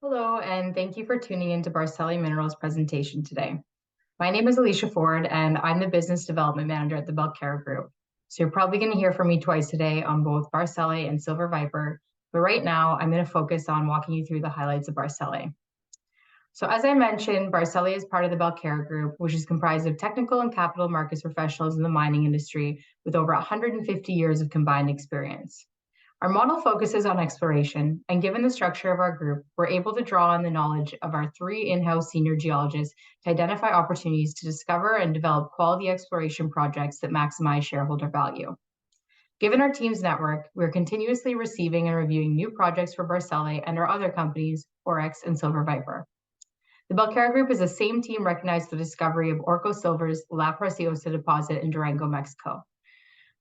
Hello, and thank you for tuning into Barsele Minerals presentation today. My name is Alicia Ford, and I'm the Business Development Manager at the Belcara Group. So you're probably going to hear from me twice today on both Barsele and Silver Viper, but right now I'm going to focus on walking you through the highlights of Barsele. So as I mentioned, Barsele is part of the Belcara Group, which is comprised of technical and capital markets professionals in the mining industry with over 150 years of combined experience. Our model focuses on exploration, and given the structure of our group, we're able to draw on the knowledge of our three in-house senior geologists to identify opportunities to discover and develop quality exploration projects that maximize shareholder value. Given our team's network, we're continuously receiving and reviewing new projects for Barsele and our other companies, Oryx and Silver Viper. The Belcara Group is the same team recognized for the discovery of Orco Silver's La Preciosa deposit in Durango, Mexico.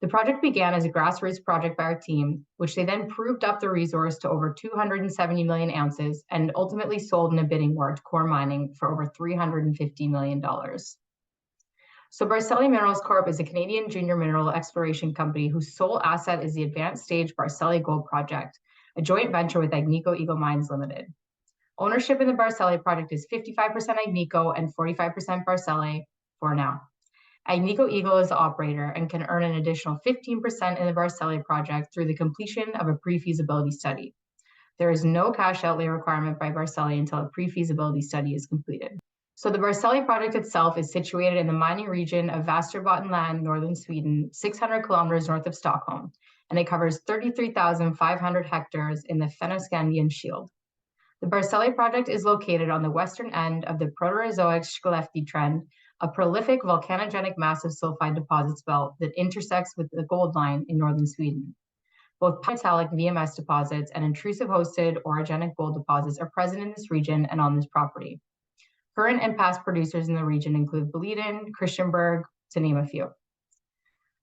The project began as a grassroots project by our team, which they then proved up the resource to over 270 million ounces and ultimately sold in a bidding war to Core Mining for over $350 million. So Barsele Minerals Corp is a Canadian junior mineral exploration company whose sole asset is the advanced stage Barsele Gold Project, a joint venture with Agnico Eagle Mines Limited. Ownership in the Barsele project is 55% Agnico and 45% Barsele for now. Agnico Eagle is the operator and can earn an additional 15% in the Barsele project through the completion of a pre-feasibility study. There is no cash outlay requirement by Barsele until a pre-feasibility study is completed. So the Barsele project itself is situated in the mining region of Västerbottenland, northern Sweden, 600 kilometers north of Stockholm, and it covers 33,500 hectares in the Fennoscandian Shield. The Barsele project is located on the western end of the Proterozoic Skellefteå Trend, a prolific volcanogenic massive sulfide deposits belt that intersects with the gold line in northern Sweden. Both metallic VMS deposits and intrusive hosted orogenic gold deposits are present in this region and on this property. Current and past producers in the region include Boliden, Christianberg, to name a few.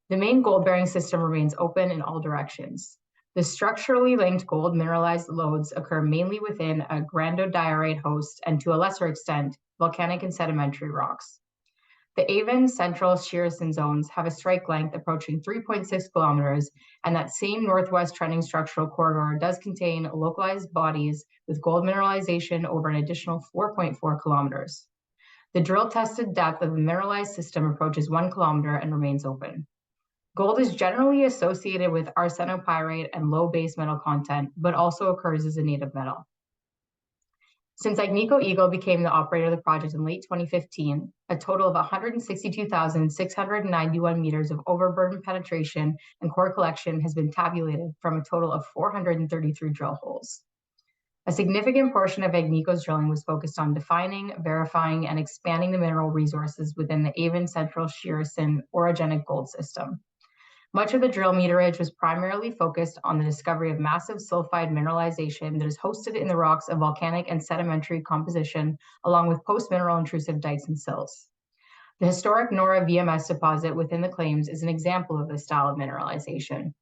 The main gold-bearing system remains open in all directions. The structurally linked gold mineralized lodes occur mainly within a granodiorite host and, to a lesser extent, volcanic and sedimentary rocks. The Avon Central Shearson zones have a strike length approaching 3.6 kilometers, and that same northwest trending structural corridor does contain localized bodies with gold mineralization over an additional 4.4 kilometers. The drill-tested depth of the mineralized system approaches 1 kilometer and remains open. Gold is generally associated with arsenopyrite and low base metal content, but also occurs as a native metal. Since Agnico Eagle became the operator of the project in late 2015, a total of 162,691 meters of overburden penetration and core collection has been tabulated from a total of 433 drill holes. A significant portion of Agnico's drilling was focused on defining, verifying, and expanding the mineral resources within the Avon Central Shearson orogenic gold system. Much of the drill meterage was primarily focused on the discovery of massive sulfide mineralization that is hosted in the rocks of volcanic and sedimentary composition, along with post-mineral intrusive dikes and sills. The historic Nora VMS deposit within the claims is an example of this style of mineralization.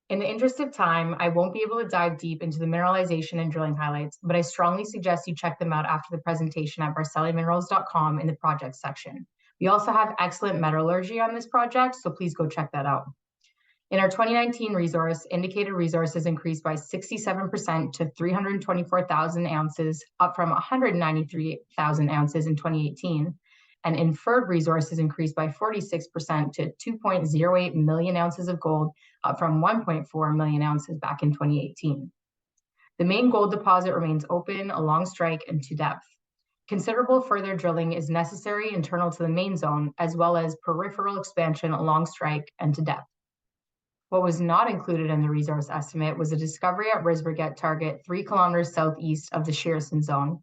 In the interest of time, I won't be able to dive deep into the mineralization and drilling highlights, but I strongly suggest you check them out after the presentation at barseleminerals.com in the project section. We also have excellent metallurgy on this project, so please go check that out. In our 2019 resource, indicated resources increased by 67% to 324,000 ounces, up from 193,000 ounces in 2018, and inferred resources increased by 46% to 2.08 million ounces of gold, up from 1.4 million ounces back in 2018. The main gold deposit remains open along strike and to depth. Considerable further drilling is necessary internal to the main zone, as well as peripheral expansion along strike and to depth. What was not included in the resource estimate was a discovery at Risberget target 3 kilometers southeast of the Shearson zone,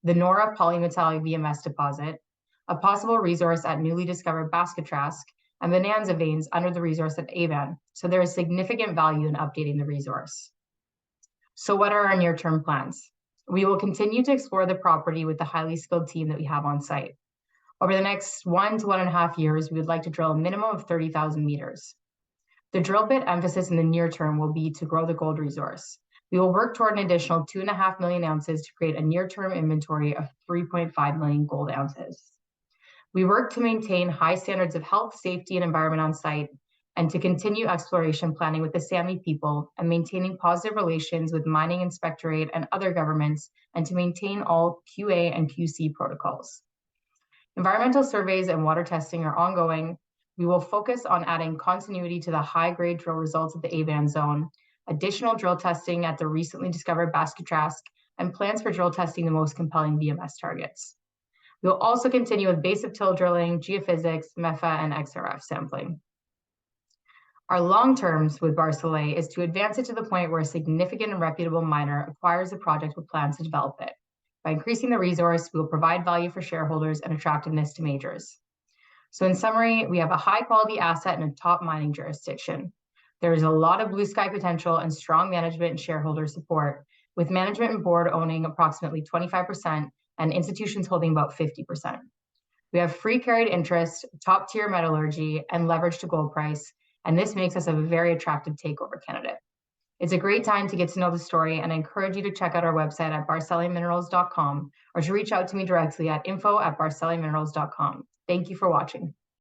the Nora polymetallic VMS deposit, a possible resource at newly discovered Baskatrask, and bonanza veins under the resource at Avon, so there is significant value in updating the resource. So what are our near-term plans? We will continue to explore the property with the highly skilled team that we have on site. Over the next 1 to 1.5 years, we would like to drill a minimum of 30,000 meters. The drill bit emphasis in the near term will be to grow the gold resource. We will work toward an additional 2.5 million ounces to create a near-term inventory of 3.5 million gold ounces. We work to maintain high standards of health, safety, and environment on site, and to continue exploration planning with the Sami people and maintaining positive relations with mining inspectorate and other governments, and to maintain all QA and QC protocols. Environmental surveys and water testing are ongoing. We will focus on adding continuity to the high-grade drill results of the A-band zone, additional drill testing at the recently discovered Basket-Trask, and plans for drill testing the most compelling VMS targets. We will also continue with base of till drilling, geophysics, MEFA, and XRF sampling. Our long terms with Barsele is to advance it to the point where a significant and reputable miner acquires a project with plans to develop it. By increasing the resource, we will provide value for shareholders and attractiveness to majors. So in summary, we have a high quality asset in a top mining jurisdiction. There is a lot of blue sky potential and strong management and shareholder support, with management and board owning approximately 25% and institutions holding about 50%. We have free carried interest, top tier metallurgy, and leverage to gold price, and this makes us a very attractive takeover candidate. It's a great time to get to know the story, and I encourage you to check out our website at barseleminerals.com or to reach out to me directly at info@barseleminerals.com. Thank you for watching.